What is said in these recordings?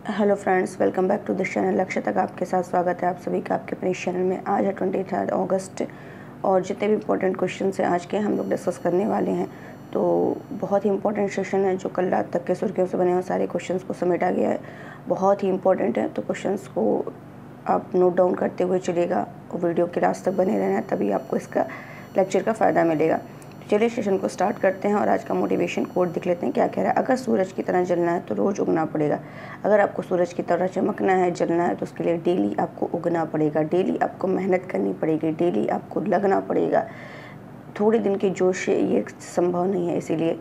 Hello friends, welcome back to this channel. लक्ष्य तक आपके साथ स्वागत है आप सभी का आपके अपने चैनल में। आज है 23 अगस्त और जितने भी इंपॉर्टेंट क्वेश्चन हैं आज के हम लोग डिस्कस करने वाले हैं। तो बहुत ही इंपॉर्टेंट सेशन है जो कल रात तक के सुर्खियों से बने हुए सारे क्वेश्चंस को समेटा गया है। बहुत ही इंपॉर्टेंट है, तो क्वेश्चंस को आप नोट डाउन करते हुए चलिएगा और वीडियो के लास्ट तक बने रहना, तभी आपको इसका लेक्चर का फ़ायदा मिलेगा। चलिए सेशन को स्टार्ट करते हैं और आज का मोटिवेशन कोट देख लेते हैं क्या कह रहा है। अगर सूरज की तरह जलना है तो रोज़ उगना पड़ेगा। अगर आपको सूरज की तरह चमकना है, जलना है, तो उसके लिए डेली आपको उगना पड़ेगा, डेली आपको मेहनत करनी पड़ेगी, डेली आपको लगना पड़ेगा। थोड़े दिन के जोश से ये संभव नहीं है, इसीलिए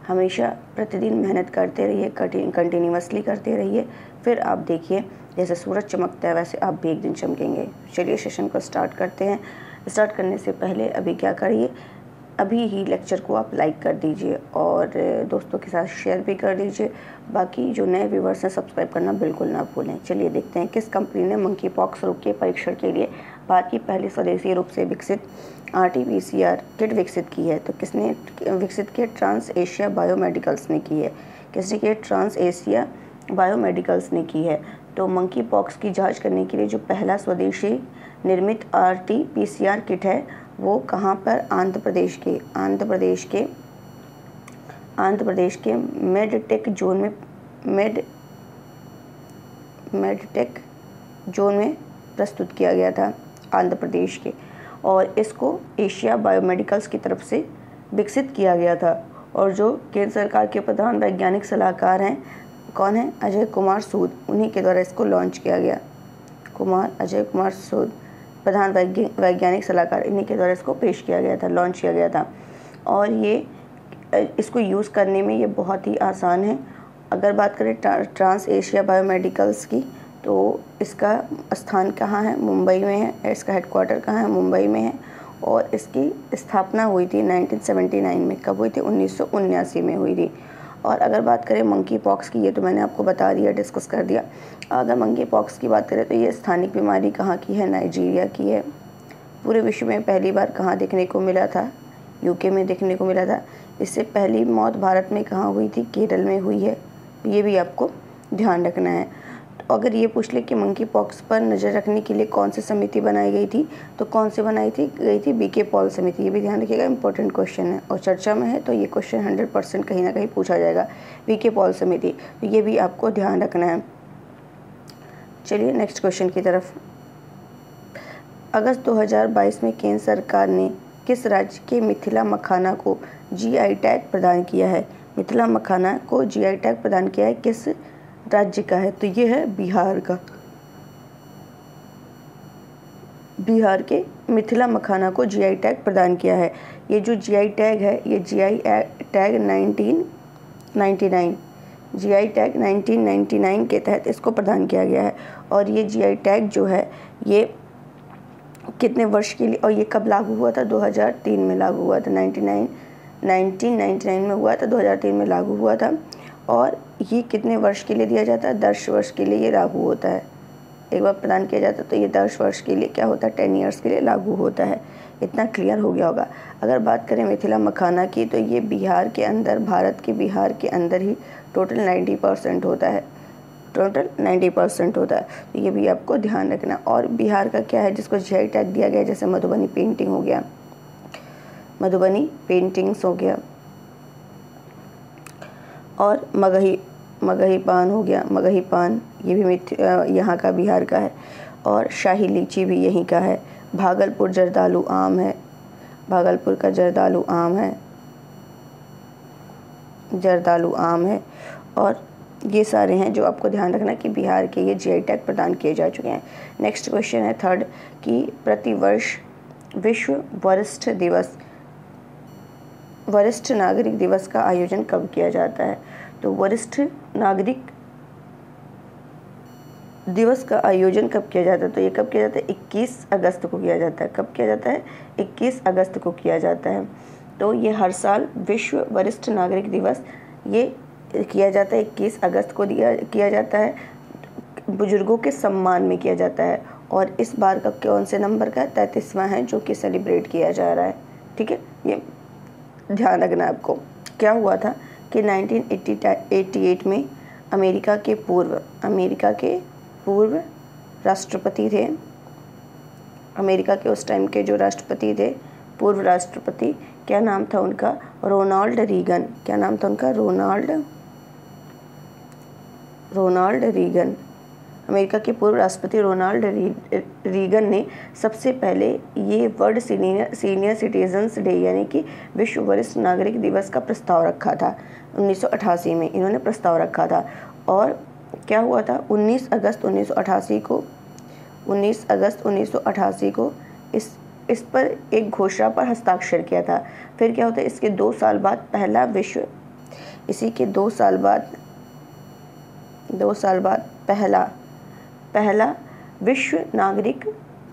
हमेशा प्रतिदिन मेहनत करते रहिए, कंटिन्यूअसली करते रहिए। फिर आप देखिए जैसे सूरज चमकता है वैसे आप भी एक दिन चमकेंगे। चलिए सेशन को स्टार्ट करते हैं। स्टार्ट करने से पहले अभी क्या करिए, अभी ही लेक्चर को आप लाइक कर दीजिए और दोस्तों के साथ शेयर भी कर दीजिए। बाकी जो नए व्यूवर्स हैं सब्सक्राइब करना बिल्कुल ना भूलें। चलिए देखते हैं किस कंपनी ने मंकी पॉक्स रोग के परीक्षण के लिए भारत की पहली स्वदेशी रूप से विकसित RT-PCR किट विकसित की है। तो किसने विकसित किया? ट्रांस एशिया बायोमेडिकल्स ने की है। किसने की? ट्रांस एशिया बायोमेडिकल्स ने की है। तो मंकी पॉक्स की जाँच करने के लिए जो पहला स्वदेशी निर्मित RT-PCR किट है वो कहाँ पर? आंध्र प्रदेश के मेडटेक जोन में प्रस्तुत किया गया था, आंध्र प्रदेश के। और इसको एशिया बायोमेडिकल्स की तरफ से विकसित किया गया था। और जो केंद्र सरकार के प्रधान वैज्ञानिक सलाहकार हैं, कौन है? अजय कुमार सूद, उन्हीं के द्वारा इसको लॉन्च किया गया। अजय कुमार सूद प्रधान वैज्ञानिक सलाहकार, इन्हीं के द्वारा इसको पेश किया गया था, लॉन्च किया गया था। और ये इसको यूज़ करने में ये बहुत ही आसान है। अगर बात करें ट्रांस एशिया बायोमेडिकल्स की, तो इसका स्थान कहाँ है? मुंबई में है। इसका हेडक्वार्टर कहाँ है? मुंबई में है। और इसकी स्थापना हुई थी 1979 में। कब हुई थी? 1979 में हुई थी। और अगर बात करें मंकी पॉक्स की, ये तो मैंने आपको बता दिया, डिस्कस कर दिया। अगर मंकी पॉक्स की बात करें तो ये स्थानिक बीमारी कहाँ की है? नाइजीरिया की है। पूरे विश्व में पहली बार कहाँ देखने को मिला था? यूके में देखने को मिला था। इससे पहली मौत भारत में कहाँ हुई थी? केरल में हुई है। ये भी आपको ध्यान रखना है। तो अगर ये पूछ ले कि मंकी पॉक्स पर नज़र रखने के लिए कौन सी समिति बनाई गई थी, तो कौन सी गई थी? बीके पॉल समिति। ये भी ध्यान रखिएगा, इंपॉर्टेंट क्वेश्चन है और चर्चा में है, तो ये क्वेश्चन 100% कहीं ना कहीं पूछा जाएगा। बीके पॉल समिति, तो ये भी आपको ध्यान रखना है। चलिए नेक्स्ट क्वेश्चन की तरफ। अगस्त 2022 में केंद्र सरकार ने किस राज्य के मिथिला मखाना को GI टैग प्रदान किया है? मिथिला मखाना को GI टैग प्रदान किया है, किस राज्य का है? तो ये है बिहार का। बिहार के मिथिला मखाना को GI टैग प्रदान किया है। ये जो GI टैग है, ये GI टैग 1999 के तहत इसको प्रदान किया गया है। और ये GI टैग जो है ये कितने वर्ष के लिए, और ये कब लागू हुआ था? 2003 में लागू हुआ था। 1999 में हुआ था, 2003 में लागू हुआ था। और ये कितने वर्ष के लिए दिया जाता है? 10 वर्ष के लिए ये लागू होता है। एक बार प्रदान किया जाता है तो ये 10 वर्ष के लिए क्या होता है? 10 ईयर्स के लिए लागू होता है। इतना क्लियर हो गया होगा। अगर बात करें मिथिला मखाना की, तो ये बिहार के अंदर, भारत के बिहार के अंदर ही टोटल 90% होता है। तो ये भी आपको ध्यान रखना। और बिहार का क्या है जिसको GI टैग दिया गया? जैसे मधुबनी पेंटिंग हो गया, मधुबनी पेंटिंग्स हो गया, और मगही पान हो गया, मगही पान, ये भी यहाँ का, बिहार का है। और शाही लीची भी यहीं का है। भागलपुर जर्दालू आम है, भागलपुर का जर्दालू आम है। और ये सारे हैं जो आपको ध्यान रखना कि बिहार के ये GI टैग प्रदान किए जा चुके हैं। नेक्स्ट क्वेश्चन है थर्ड कि प्रतिवर्ष विश्व वरिष्ठ नागरिक दिवस का आयोजन कब किया जाता है? तो वरिष्ठ नागरिक दिवस का आयोजन कब किया जाता है? तो ये कब किया जाता है? 21 अगस्त को किया जाता है। कब किया जाता है? 21 अगस्त को किया जाता है। तो ये हर साल विश्व वरिष्ठ नागरिक दिवस ये किया जाता है, 21 अगस्त को किया जाता है। बुजुर्गों के सम्मान में किया जाता है। और इस बार का कौन से नंबर का? 33वां है जो कि सेलिब्रेट किया जा रहा है। ठीक है, ये ध्यान रखना आपको। क्या हुआ था कि 1988 में अमेरिका के पूर्व राष्ट्रपति थे, अमेरिका के उस टाइम के जो राष्ट्रपति थे, पूर्व राष्ट्रपति, क्या नाम था उनका? Ronald Reagan. क्या नाम था उनका? Ronald Regan. अमेरिका के पूर्व राष्ट्रपति रोनाल्ड रीगन ने सबसे पहले ये वर्ल्ड सीनियर सिटीजन्स डे यानी कि विश्व वरिष्ठ नागरिक दिवस का प्रस्ताव रखा था। 1988 में इन्होंने प्रस्ताव रखा था। और क्या हुआ था? 19 अगस्त 1988 को इस पर एक घोषणा पर हस्ताक्षर किया था। फिर क्या होता है? इसके 2 साल बाद पहला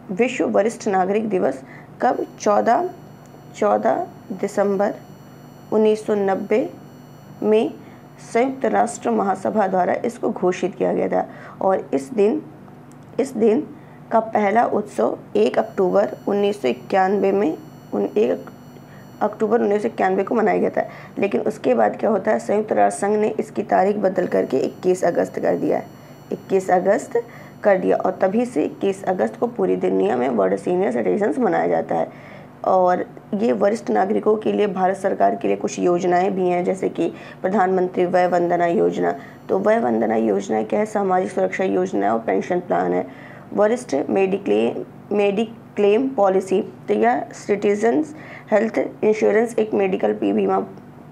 विश्व वरिष्ठ नागरिक दिवस कब? 14 दिसंबर 1990 में संयुक्त राष्ट्र महासभा द्वारा इसको घोषित किया गया था। और इस दिन का पहला उत्सव 1 अक्टूबर 1991 को मनाया गया था। लेकिन उसके बाद क्या होता है? संयुक्त राष्ट्र संघ ने इसकी तारीख बदल करके 21 अगस्त कर दिया। और तभी से 21 अगस्त को पूरी दुनिया में वर्ल्ड सीनियर सिटीजन्स मनाया जाता है। और ये वरिष्ठ नागरिकों के लिए भारत सरकार के लिए कुछ योजनाएं भी हैं, जैसे कि प्रधानमंत्री वय वंदना योजना। तो वय वंदना योजना क्या है? सामाजिक सुरक्षा योजना और पेंशन प्लान है। वरिष्ठ मेडिक्लेम पॉलिसी, तो यह सिटीजन्स हेल्थ इंश्योरेंस एक मेडिकल बीमा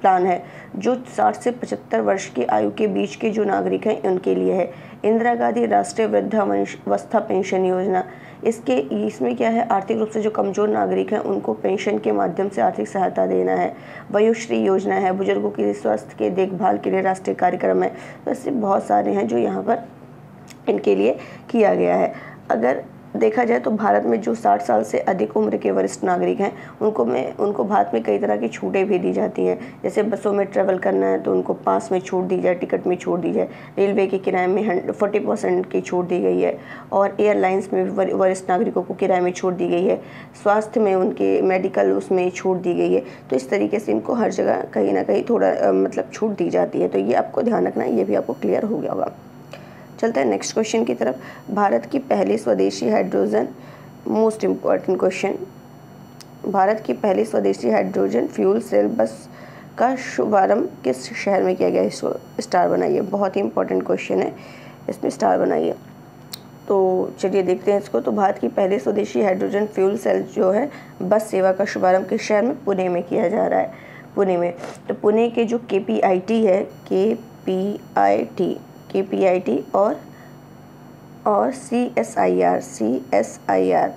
प्लान है जो 60 से 75 वर्ष की आयु के बीच के जो नागरिक हैं उनके लिए है। इंदिरा गांधी राष्ट्रीय वृद्धावस्था पेंशन योजना, इसमें क्या है? आर्थिक रूप से जो कमज़ोर नागरिक हैं उनको पेंशन के माध्यम से आर्थिक सहायता देना है। वयोश्री योजना है, बुजुर्गों की स्वास्थ्य के देखभाल के लिए राष्ट्रीय कार्यक्रम है। तो ऐसे बहुत सारे हैं जो यहाँ पर इनके लिए किया गया है। अगर देखा जाए तो भारत में जो 60 साल से अधिक उम्र के वरिष्ठ नागरिक हैं उनको भारत में कई तरह की छूटें भी दी जाती हैं। जैसे बसों में ट्रैवल करना है तो उनको पास में छूट दी जाए, टिकट में छूट दी जाए, रेलवे के किराए में 40% की छूट दी गई है, और एयरलाइंस में भी वरिष्ठ नागरिकों को किराए में छूट दी गई है। स्वास्थ्य में उनके मेडिकल उसमें छूट दी गई है। तो इस तरीके से इनको हर जगह कहीं ना कहीं थोड़ा मतलब छूट दी जाती है। तो ये आपको ध्यान रखना है, ये भी आपको क्लियर हो गया होगा। चलते हैं नेक्स्ट क्वेश्चन की तरफ। भारत की पहली स्वदेशी hydrogen, most important question, Bharat की पहली स्वदेशी हाइड्रोजन फ्यूल सेल बस का शुभारंभ किस शहर में किया गया? इसको स्टार बनाइए, बहुत ही इंपॉर्टेंट क्वेश्चन है, इसमें स्टार बनाइए। तो चलिए देखते हैं इसको। तो भारत की पहली स्वदेशी हाइड्रोजन फ्यूल सेल जो है बस सेवा का शुभारंभ किस शहर में? पुणे में किया जा रहा है, पुणे में। तो पुणे के जो KPIT है, KPIT और CSIR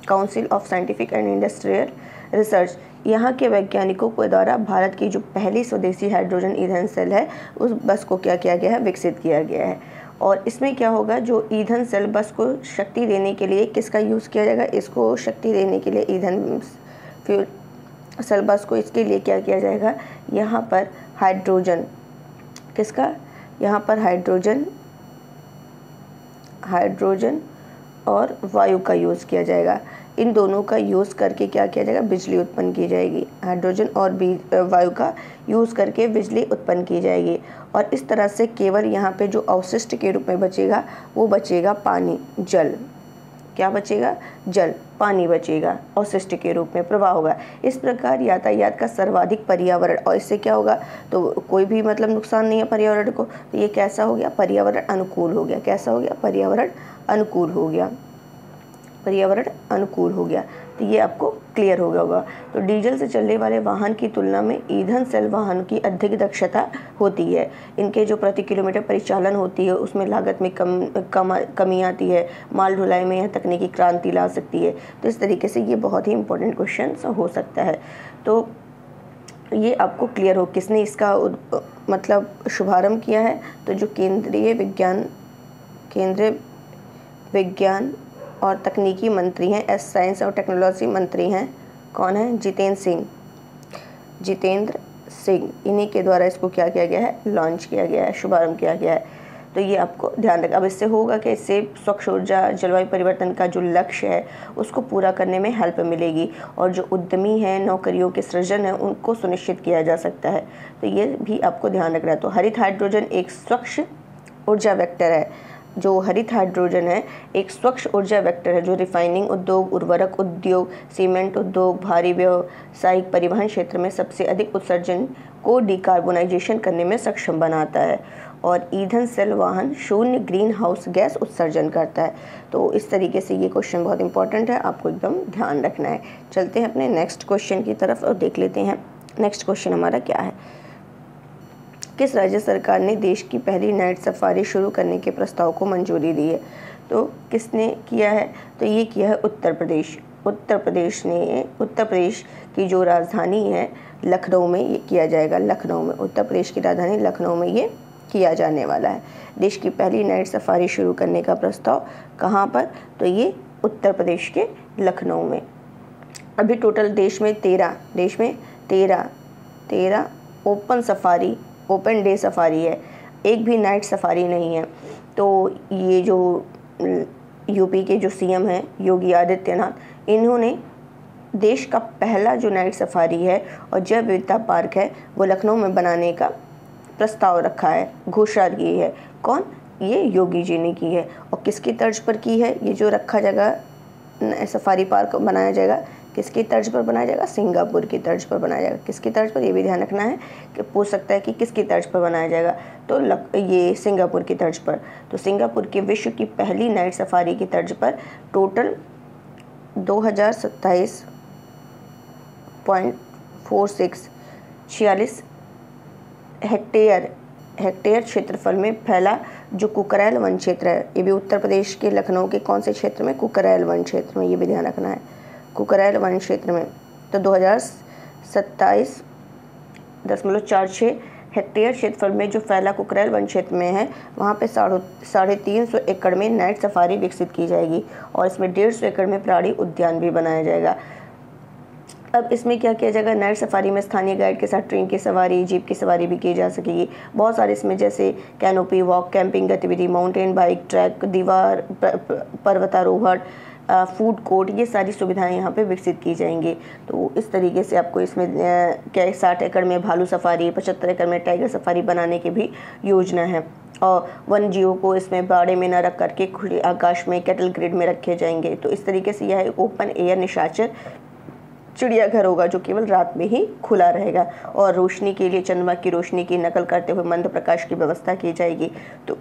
council of scientific and industrial research, यहाँ के वैज्ञानिकों के द्वारा भारत की जो पहली स्वदेशी हाइड्रोजन ईंधन सेल है उस बस को क्या किया गया है? विकसित किया गया है। और इसमें क्या होगा? जो ईंधन सेल बस को शक्ति देने के लिए किसका यूज़ किया जाएगा? इसको शक्ति देने के लिए ईंधन फ्यूल सेल बस को, इसके लिए क्या किया जाएगा? यहाँ पर हाइड्रोजन, किसका? यहाँ पर हाइड्रोजन और वायु का यूज़ किया जाएगा। इन दोनों का यूज़ करके क्या किया जाएगा? बिजली उत्पन्न की जाएगी। हाइड्रोजन और वायु का यूज़ करके बिजली उत्पन्न की जाएगी। और इस तरह से केवल यहाँ पे जो अवशिष्ट के रूप में बचेगा वो बचेगा पानी, जल। क्या बचेगा? जल, पानी बचेगा, अवशिष्ट के रूप में प्रवाह होगा। इस प्रकार यातायात का सर्वाधिक पर्यावरण, और इससे क्या होगा? तो कोई भी मतलब नुकसान नहीं है पर्यावरण को। तो ये कैसा हो गया? पर्यावरण अनुकूल हो गया। कैसा हो गया? पर्यावरण अनुकूल हो गया, पर्यावरण अनुकूल हो गया। तो ये आपको क्लियर हो गया होगा। तो डीजल से चलने वाले वाहन की तुलना में ईंधन सेल वाहन की अधिक दक्षता होती है। इनके जो प्रति किलोमीटर परिचालन होती है उसमें लागत में कमी आती है। माल ढुलाई में यह तकनीकी क्रांति ला सकती है। तो इस तरीके से ये बहुत ही इंपॉर्टेंट क्वेश्चन हो सकता है। तो ये आपको क्लियर हो किसने इसका मतलब शुभारंभ किया है। तो जो केंद्रीय विज्ञान और तकनीकी मंत्री हैं, साइंस और टेक्नोलॉजी मंत्री हैं, कौन है? जितेंद्र सिंह। इन्हीं के द्वारा इसको क्या किया गया है? लॉन्च किया गया है, शुभारंभ किया गया है। तो ये आपको ध्यान रखना। अब इससे होगा कि इससे स्वच्छ ऊर्जा जलवायु परिवर्तन का जो लक्ष्य है उसको पूरा करने में हेल्प मिलेगी, और जो उद्यमी हैं, नौकरियों के सृजन है, उनको सुनिश्चित किया जा सकता है। तो ये भी आपको ध्यान रखना है। तो हरित हाइड्रोजन एक स्वच्छ ऊर्जा वेक्टर है। जो हरित हाइड्रोजन है एक स्वच्छ ऊर्जा वेक्टर है जो रिफाइनिंग उद्योग, उर्वरक उद्योग, सीमेंट उद्योग, भारी व्यावसायिक परिवहन क्षेत्र में सबसे अधिक उत्सर्जन को डिकार्बोनाइजेशन करने में सक्षम बनाता है, और ईंधन सेल वाहन शून्य ग्रीन हाउस गैस उत्सर्जन करता है। तो इस तरीके से ये क्वेश्चन बहुत इंपॉर्टेंट है, आपको एकदम ध्यान रखना है। चलते हैं अपने नेक्स्ट क्वेश्चन की तरफ और देख लेते हैं नेक्स्ट क्वेश्चन हमारा क्या है। किस राज्य सरकार ने देश की पहली नाइट सफारी शुरू करने के प्रस्ताव को मंजूरी दी है? तो किसने किया है? तो ये किया है उत्तर प्रदेश। उत्तर प्रदेश की जो राजधानी है लखनऊ में ये किया जाएगा। लखनऊ में, उत्तर प्रदेश की राजधानी लखनऊ में ये किया जाने वाला है। देश की पहली नाइट सफारी शुरू करने का प्रस्ताव कहाँ पर? तो ये उत्तर प्रदेश के लखनऊ में। अभी टोटल देश में 13 ओपन डे सफारी है, एक भी नाइट सफारी नहीं है। तो ये जो यूपी के जो सीएम हैं योगी आदित्यनाथ, इन्होंने देश का पहला जो नाइट सफारी है और जैव विविधता पार्क है वो लखनऊ में बनाने का प्रस्ताव रखा है, घोषणा की है। कौन? ये योगी जी ने की है। और किसकी तर्ज पर की है? ये जो रखा जाएगा सफारी पार्क बनाया जाएगा, किसकी तर्ज पर बनाया जाएगा? सिंगापुर की तर्ज पर बनाया जाएगा। किसकी तर्ज पर? ये भी ध्यान रखना है कि पूछ सकता है कि किसकी तर्ज पर बनाया जाएगा। तो ये सिंगापुर की तर्ज पर। तो सिंगापुर के विश्व की पहली नाइट सफारी की तर्ज पर टोटल 2027.46 हेक्टेयर क्षेत्रफल में फैला जो कुकरैल वन क्षेत्र है, ये भी उत्तर प्रदेश के लखनऊ के कौन से क्षेत्र में? कुकरैल वन क्षेत्र में, ये भी ध्यान रखना है, कुकरैल वन क्षेत्र में। तो 2027.46 हेक्टेयर क्षेत्रफल में जो फैला कुकरैल वन क्षेत्र में है, वहाँ पे 350 एकड़ में नाइट सफारी विकसित की जाएगी, और इसमें 150 एकड़ में प्राणी उद्यान भी बनाया जाएगा। अब इसमें क्या किया जाएगा? नाइट सफारी में स्थानीय गाइड के साथ ट्रेन की सवारी, जीप की सवारी भी की जा सकेगी। बहुत सारे इसमें जैसे कैनोपी वॉक, कैंपिंग गतिविधि, माउंटेन बाइक ट्रैक, दीवार पर्वतारोहण, फूड कोर्ट, ये सारी सुविधाएं यहाँ पे विकसित की जाएंगी। तो इस तरीके से आपको इसमें क्या 60 एकड़ में भालू सफारी, 75 एकड़ में टाइगर सफारी बनाने की भी योजना है, और वन जीवों को इसमें बाड़े में न रख करके खुले आकाश में कैटल ग्रिड में रखे जाएंगे। तो इस तरीके से यह ओपन एयर निशाचर चिड़ियाघर होगा जो केवल रात में ही खुला रहेगा, और रोशनी के लिए चंद्रमा की रोशनी की नकल करते हुए मंद प्रकाश की व्यवस्था की जाएगी। तो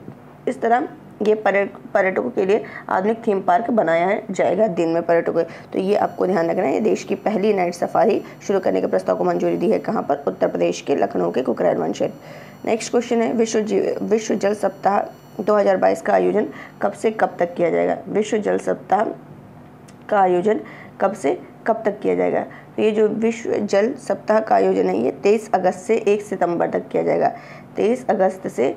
इस तरह ये पर्यटकों के लिए आधुनिक थीम पार्क बनाया जाएगा दिन में पर्यटकों। तो ये आपको ध्यान रखना है। ये देश की पहली नाइट सफारी शुरू करने के प्रस्ताव को मंजूरी दी है कहाँ पर? उत्तर प्रदेश के लखनऊ के कुकरैल वन क्षेत्र। नेक्स्ट क्वेश्चन है विश्व जल सप्ताह 2022 का आयोजन कब से कब तक किया जाएगा? विश्व जल सप्ताह का आयोजन कब से कब तक किया जाएगा? तो ये जो विश्व जल सप्ताह का आयोजन है ये 23 अगस्त से 1 सितंबर तक किया जाएगा। 23 अगस्त से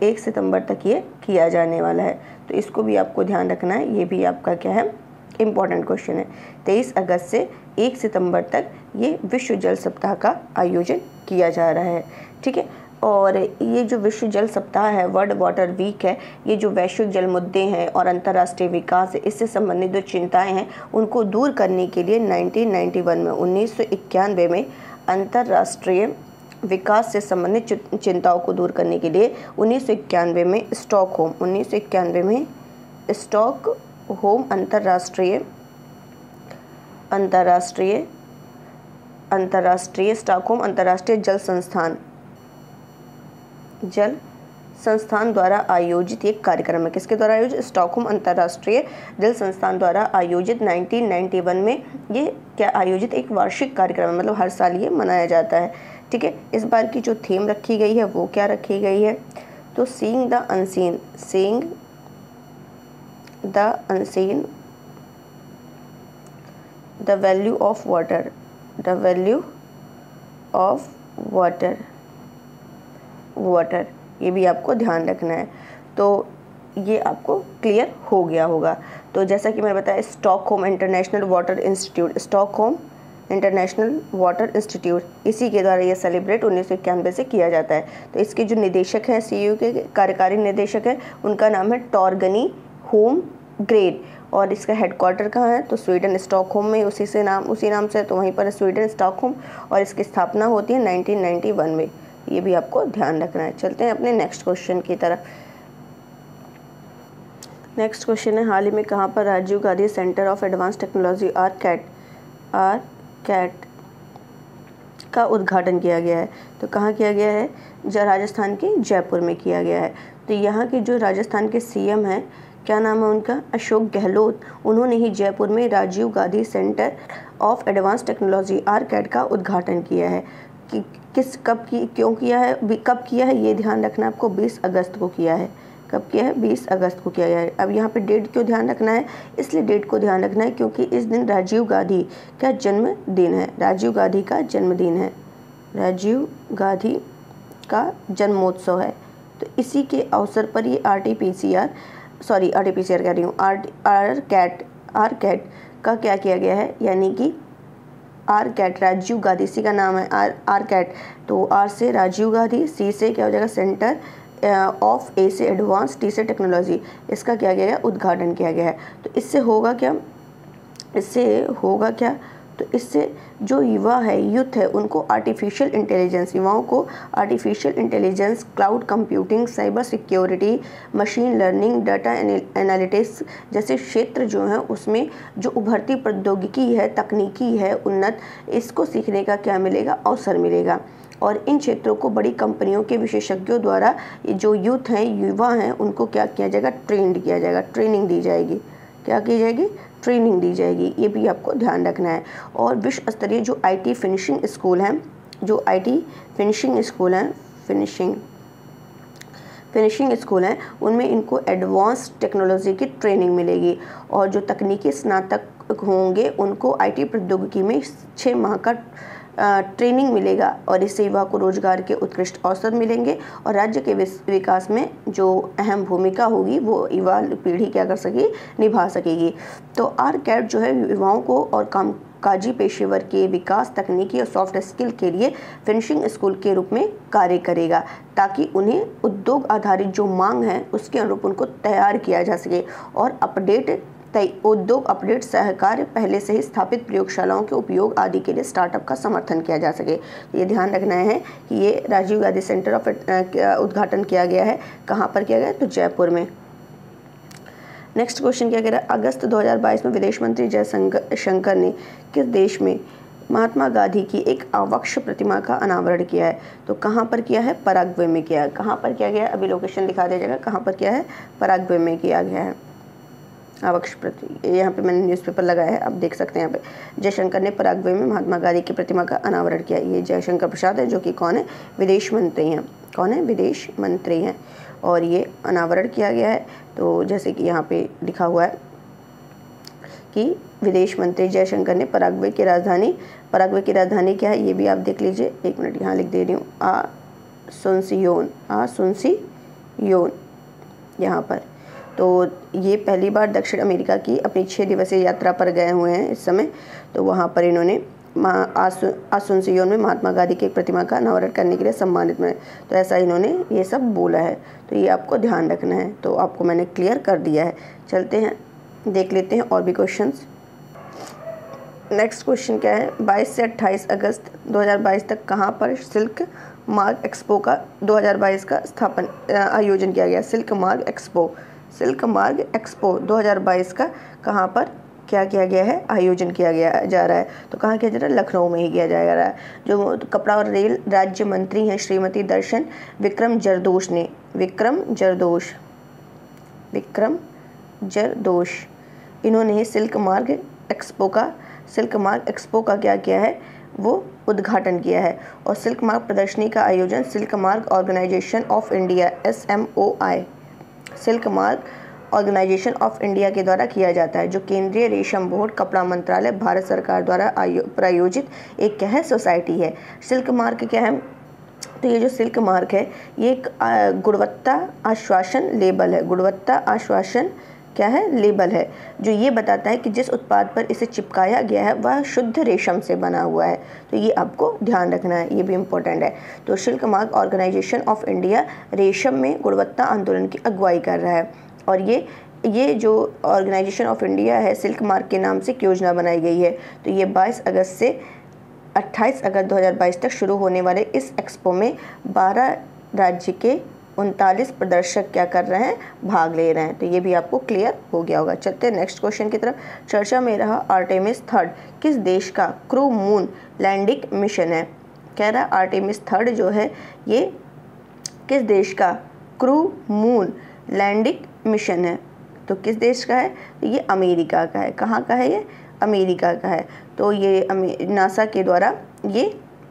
1 सितंबर तक ये किया जाने वाला है। तो इसको भी आपको ध्यान रखना है, ये भी आपका क्या है? इम्पॉर्टेंट क्वेश्चन है। 23 अगस्त से 1 सितंबर तक ये विश्व जल सप्ताह का आयोजन किया जा रहा है, ठीक है। और ये जो विश्व जल सप्ताह है, वर्ल्ड वाटर वीक है, ये जो वैश्विक जल मुद्दे हैं और अंतर्राष्ट्रीय विकास है, इससे संबंधित जो चिंताएं हैं उनको दूर करने के लिए 1991 में अंतर्राष्ट्रीय विकास से संबंधित चिंताओं को दूर करने के लिए 1991 में स्टॉकहोम अंतर्राष्ट्रीय स्टॉकहोम अंतर्राष्ट्रीय जल संस्थान द्वारा आयोजित एक कार्यक्रम है। किसके द्वारा आयोजित? स्टॉकहोम अंतर्राष्ट्रीय जल संस्थान द्वारा आयोजित 1991 में ये क्या आयोजित एक वार्षिक कार्यक्रम है, मतलब हर साल ये मनाया जाता है, ठीक है। इस बार की जो थीम रखी गई है वो क्या रखी गई है? तो seeing the unseen the value of water, ये भी आपको ध्यान रखना है। तो ये आपको क्लियर हो गया होगा। तो जैसा कि मैंने बताया, Stockholm international water institute, Stockholm international water institute, इसी के द्वारा ये सेलिब्रेट 1991 से किया जाता है। तो इसके जो निदेशक हैं, CU के कार्यकारी निदेशक हैं, उनका नाम है टॉर्गनी होमग्रेड। और इसका हेडक्वार्टर कहाँ है? तो स्वीडन स्टॉकहोम में, उसी नाम से, तो वहीं पर है स्वीडन स्टॉकहोम। और इसकी स्थापना होती है 1991 में। ये भी आपको ध्यान रखना है। चलते हैं अपने नेक्स्ट क्वेश्चन की तरफ। नेक्स्ट क्वेश्चन है, हाल ही में कहाँ पर Rajiv Gandhi centre of advance technology RCAT का उद्घाटन किया गया है? तो कहाँ किया गया है? राजस्थान के जयपुर में किया गया है। तो यहाँ के जो राजस्थान के CM हैं, क्या नाम है उनका? अशोक गहलोत। उन्होंने ही जयपुर में Rajiv Gandhi centre of advance technology RCAT का उद्घाटन किया है। कि क्यों किया है, कब किया है, ये ध्यान रखना है आपको। 20 अगस्त को किया है। कब किया है? 20 अगस्त को किया गया है। अब यहाँ पे डेट क्यों ध्यान रखना है? इसलिए डेट को ध्यान रखना है क्योंकि इस दिन राजीव गांधी का जन्मदिन है। राजीव गांधी का जन्मदिन है। राजीव गांधी का जन्मोत्सव है। तो इसी के अवसर पर ये आर-कैट का क्या किया गया है, यानी कि आर-कैट, राजीव गांधी, इसी का नाम है आर-कैट। तो आर से राजीव गांधी, सी से क्या हो जाएगा? सेंटर ऑफ, ए से एडवांस, टी से टेक्नोलॉजी, इसका क्या गया है? उद्घाटन किया गया है। तो इससे होगा क्या? तो इससे जो युवा है, यूथ है, उनको युवाओं को artificial intelligence, cloud computing, cyber security, machine learning, data analytics जैसे क्षेत्र जो हैं उसमें जो उभरती प्रौद्योगिकी है, तकनीकी है उन्नत, इसको सीखने का क्या मिलेगा? अवसर मिलेगा। और इन क्षेत्रों को बड़ी कंपनियों के विशेषज्ञों द्वारा जो यूथ हैं, युवा हैं, उनको क्या किया जाएगा? ट्रेंड किया जाएगा, ट्रेनिंग दी जाएगी। क्या की जाएगी? ट्रेनिंग दी जाएगी। ये भी आपको ध्यान रखना है। और विश्व स्तरीय जो IT फिनिशिंग स्कूल हैं, फिनिशिंग स्कूल हैं, उनमें इनको एडवांस टेक्नोलॉजी की ट्रेनिंग मिलेगी। और जो तकनीकी स्नातक होंगे उनको IT प्रौद्योगिकी में 6 माह का ट्रेनिंग मिलेगा। और इससे युवा को रोजगार के उत्कृष्ट अवसर मिलेंगे और राज्य के विकास में जो अहम भूमिका होगी वो युवा पीढ़ी क्या कर सकेगी? निभा सकेगी। तो आर-कैट जो है युवाओं को और कामकाजी पेशेवर के विकास, तकनीकी और सॉफ्ट स्किल के लिए फिनिशिंग स्कूल के रूप में कार्य करेगा, ताकि उन्हें उद्योग आधारित जो मांग है उसके अनुरूप उनको तैयार किया जा सके। और उद्योग अपडेट सहकार पहले से ही स्थापित प्रयोगशालाओं के उपयोग आदि के लिए स्टार्टअप का समर्थन किया जा सके। ये ध्यान रखना है कि ये राजीव गांधी सेंटर ऑफ उद्घाटन किया गया है। कहाँ पर किया गया? तो जयपुर में। नेक्स्ट क्वेश्चन क्या कह रहा है? अगस्त 2022 में विदेश मंत्री जयशंकर ने किस देश में महात्मा गांधी की एक आवक्ष प्रतिमा का अनावरण किया है? तो कहाँ पर किया है? पराग्वे में किया है। कहाँ पर किया गया है? अभी लोकेशन दिखा दिया जाएगा। कहाँ पर किया है? पराग्वे में किया गया है आवक्ष प्रतिमा। यहाँ पे मैंने न्यूज़पेपर लगाया है, आप देख सकते हैं। यहाँ पे जयशंकर ने पराग्वे में महात्मा गांधी की प्रतिमा का अनावरण किया। ये जयशंकर प्रसाद है, जो कि कौन है? विदेश मंत्री हैं। कौन है? विदेश मंत्री हैं। और ये अनावरण किया गया है। तो जैसे कि यहाँ पे लिखा हुआ है कि विदेश मंत्री जयशंकर ने पराग्वे की राजधानी क्या है? ये भी आप देख लीजिए। 1 मिनट, यहाँ लिख दे रही हूँ, आसुनसियोन यहाँ पर। तो ये पहली बार दक्षिण अमेरिका की अपनी 6 दिवसीय यात्रा पर गए हुए हैं इस समय। तो वहाँ पर इन्होंने आसुनसियोन में महात्मा गांधी की एक प्रतिमा का अनावरण करने के लिए सम्मानित में। तो ऐसा इन्होंने ये सब बोला है। तो ये आपको ध्यान रखना है। तो आपको मैंने क्लियर कर दिया है। चलते हैं, देख लेते हैं और भी क्वेश्चंस। नेक्स्ट क्वेश्चन क्या है? 22 से 28 अगस्त 2022 तक कहाँ पर सिल्क मार्ग एक्सपो का 2022 का आयोजन किया गया? सिल्क मार्ग एक्सपो 2022 का कहाँ पर क्या किया गया है? आयोजन किया गया जा रहा है। तो कहाँ किया जा रहा है? लखनऊ में ही किया जा रहा है। जो कपड़ा और रेल राज्य मंत्री हैं श्रीमती दर्शन विक्रम जरदोश, इन्होंने सिल्क मार्ग एक्सपो का क्या किया है? वो उद्घाटन किया है। और सिल्क मार्ग प्रदर्शनी का आयोजन silk mark organisation of India SMOI silk mark organisation of India के द्वारा किया जाता है, जो केंद्रीय रेशम बोर्ड, कपड़ा मंत्रालय, भारत सरकार द्वारा प्रायोजित एक क्या है? सोसाइटी है। सिल्क मार्ग क्या है? तो ये जो सिल्क मार्ग है ये एक गुणवत्ता आश्वासन लेबल है। गुणवत्ता आश्वासन क्या है, लेबल है, जो ये बताता है कि जिस उत्पाद पर इसे चिपकाया गया है वह शुद्ध रेशम से बना हुआ है। तो ये आपको ध्यान रखना है, ये भी इम्पोर्टेंट है। तो silk mark organisation of India रेशम में गुणवत्ता आंदोलन की अगुवाई कर रहा है, और ये जो ऑर्गेनाइजेशन ऑफ इंडिया है, सिल्क मार्क के नाम से एक योजना बनाई गई है। तो ये 22 अगस्त से 28 अगस्त 2022 तक शुरू होने वाले इस एक्सपो में 12 राज्य के 39 प्रदर्शक क्या कर रहे हैं, भाग ले रहे हैं। तो ये भी आपको क्लियर हो गया होगा। चलते हैं नेक्स्ट क्वेश्चन की तरफ। चर्चा में रहा आर्टेमिस 3 किस देश का क्रू मून लैंडिंग मिशन है। कह रहा है आर्टेमिस 3 जो है ये किस देश का क्रू मून लैंडिंग मिशन है। तो किस देश का है, तो ये अमेरिका का है। कहाँ का है, ये अमेरिका का है। तो ये नासा के द्वारा ये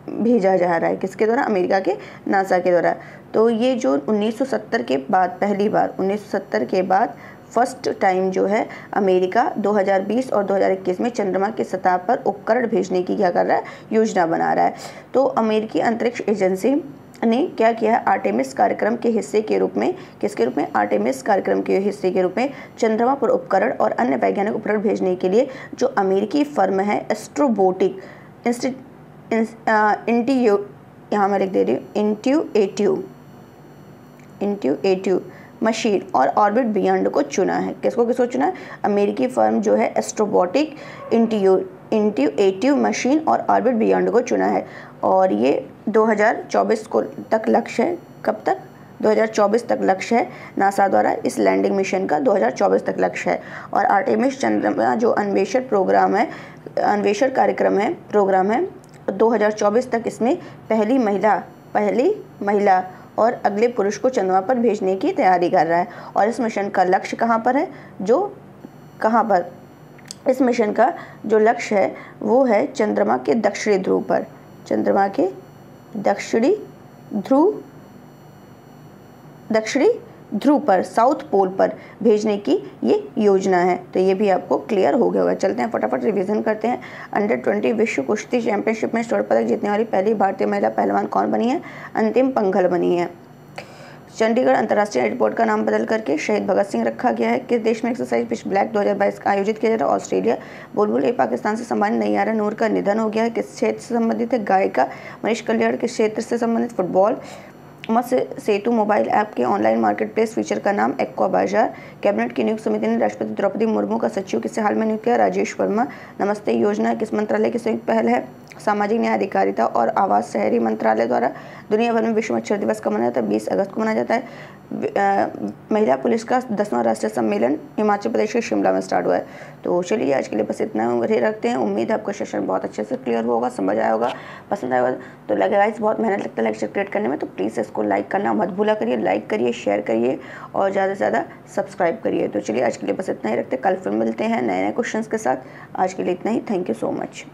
भेजा जा रहा है, किसके द्वारा, अमेरिका के नासा के द्वारा। तो ये जो 1970 के बाद पहली बार 1970 के बाद फर्स्ट टाइम जो है अमेरिका 2020 और 2021 में चंद्रमा की सतह पर उपकरण भेजने की क्या कर रहा है, योजना बना रहा है। तो अमेरिकी अंतरिक्ष एजेंसी ने क्या किया है, आर्टेमिस कार्यक्रम के हिस्से के रूप में, किसके रूप में, आर्टेमिस कार्यक्रम के हिस्से के रूप में चंद्रमा पर उपकरण और अन्य वैज्ञानिक उपकरण भेजने के लिए जो अमेरिकी फर्म है एस्ट्रोबोटिक यहाँ मैं लिख दे रही हूँ, इंट्यूएटिव मशीन और ऑर्बिट बियॉन्ड को चुना है। किसको चुना है, अमेरिकी फर्म जो है एस्ट्रोबोटिक इंट्यूएटिव मशीन और ऑर्बिट बियॉन्ड को चुना है। और ये 2024 को तक लक्ष्य है, कब तक, 2024 तक लक्ष्य है नासा द्वारा इस लैंडिंग मिशन का, 2024 तक लक्ष्य है। और आर्टेमिस चंद्रमा जो अन्वेषण कार्यक्रम है, प्रोग्राम है, 2024 तक इसमें पहली महिला और अगले पुरुष को चंद्रमा पर भेजने की तैयारी कर रहा है। और इस मिशन का लक्ष्य कहाँ पर है, इस मिशन का जो लक्ष्य है वो है चंद्रमा के दक्षिणी ध्रुव पर, चंद्रमा के दक्षिणी ध्रुव पर, साउथ पोल पर भेजने की ये योजना है। तो ये भी आपको क्लियर हो गया होगा। चलते हैं फटाफट रिवीजन करते हैं। अंडर 20 विश्व कुश्ती चैंपियनशिप में स्वर्ण पदक जीतने वाली पहली भारतीय महिला पहलवान कौन बनी है, अंतिम पंघल बनी है। चंडीगढ़ अंतर्राष्ट्रीय एयरपोर्ट का नाम बदल करके शहीद भगत सिंह रखा गया है। किस देश में एक्सरसाइज फिश ब्लैक 2022 का आयोजित किया जा रहा है, ऑस्ट्रेलिया। बुलबुल ए पाकिस्तान से संबंधित नैयारा नूर का निधन हो गया है। किस क्षेत्र से संबंधित है, गायिका मनीष कल्याण। किस क्षेत्र से संबंधित, फुटबॉल। मत्स्य सेतु मोबाइल ऐप के ऑनलाइन मार्केट प्लेस फीचर का नाम एक्वा बाजार। कैबिनेट की नियुक्त समिति ने राष्ट्रपति द्रौपदी मुर्मू का सचिव किसे हाल में नियुक्त किया, राजेश वर्मा। नमस्ते योजना किस मंत्रालय की संयुक्त पहल है, सामाजिक न्याय अधिकारिता और आवास शहरी मंत्रालय द्वारा। दुनिया भर में विश्व मच्छर दिवस कब मनाया जाता है, 20 अगस्त को मनाया जाता है। महिला पुलिस का 10वां राष्ट्रीय सम्मेलन हिमाचल प्रदेश के शिमला में स्टार्ट हुआ है। तो चलिए आज के लिए बस इतना ही रखते हैं। उम्मीद है आपका सेशन बहुत अच्छे से क्लियर होगा, समझ आया होगा, पसंद आएगा। तो लगे गाइस बहुत मेहनत लगता है लेक्चर क्रिएट करने में, तो प्लीज़ इसको लाइक करना मत भूला करिए, लाइक करिए, शेयर करिए और ज़्यादा से ज़्यादा सब्सक्राइब करिए। तो चलिए आज के लिए बस इतना ही रखते हैं, कल फिर मिलते हैं नए क्वेश्चंस के साथ। आज के लिए इतना ही, थैंक यू सो मच।